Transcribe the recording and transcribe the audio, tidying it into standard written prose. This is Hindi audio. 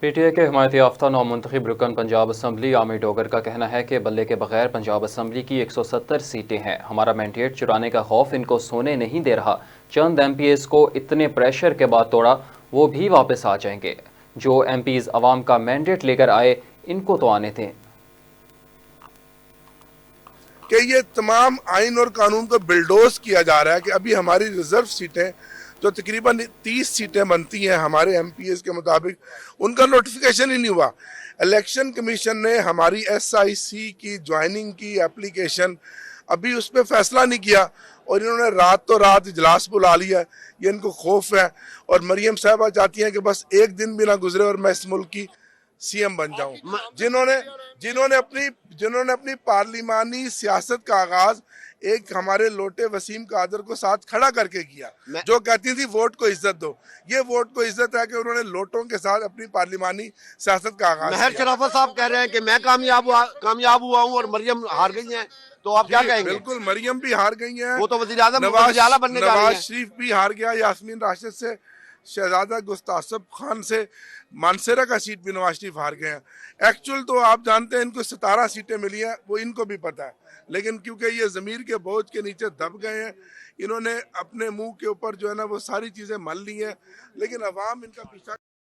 पीटीए के हिमायती याफ्ता नौमुंतखब रुकन पंजाब असम्बली आमिर डोगर का कहना है कि बल्ले के बगैर पंजाब असम्बली की 170 सीटें हैं। हमारा मैंडेट चुराने का खौफ इनको सोने नहीं दे रहा। चंद एमपीएस को इतने प्रेशर के बाद तोड़ा, वो भी वापस आ जाएंगे। जो एमपीज अवाम का मैंडेट लेकर आए, इनको तो आने दें। कि ये तमाम आइन और कानून को बिल्डोज किया जा रहा है कि अभी हमारी रिजर्व सीटें जो तकरीबन 30 सीटें बनती हैं हमारे एमपीएस के मुताबिक, उनका नोटिफिकेशन ही नहीं हुआ। इलेक्शन कमीशन ने हमारी एसआईसी की ज्वाइनिंग की एप्लीकेशन अभी उस पर फैसला नहीं किया और इन्होंने रात इजलास बुला लिया। ये इनको खौफ है और मरियम साहबा चाहती हैं कि बस एक दिन भी ना गुजरे और मैं इस मुल्क की सीएम बन जाऊं। जिन्होंने जिन्होंने अपनी पार्लिमानी सियासत का आगाज एक हमारे लोटे वसीम कादर को साथ खड़ा करके किया, जो कहती थी वोट को इज्जत दो। ये वोट को इज्जत है कि उन्होंने लोटों के साथ अपनी पार्लिमानी सियासत का आगाज महर शराफत साहब कह रहे हैं कि मैं कामयाब हुआ हूँ और मरियम हार गई हैं, तो आप क्या कहेंगे? बिल्कुल, मरियम भी हार गई हैं। वो तो वज़ीर-ए-आज़म बनने जा रही हैं। नवाज शरीफ भी हार गया। यास्मीन राशिद से, शहजादा गुस्तासफ खान से, मानसेरा का सीट भी नवाज शरीफ हार गए हैं। एक्चुअल तो आप जानते हैं इनको 17 सीटें मिली हैं, वो इनको भी पता है, लेकिन क्योंकि ये ज़मीर के बोझ के नीचे दब गए हैं, इन्होंने अपने मुंह के ऊपर जो है ना वो सारी चीज़ें मल ली हैं, लेकिन अवाम इनका पीछा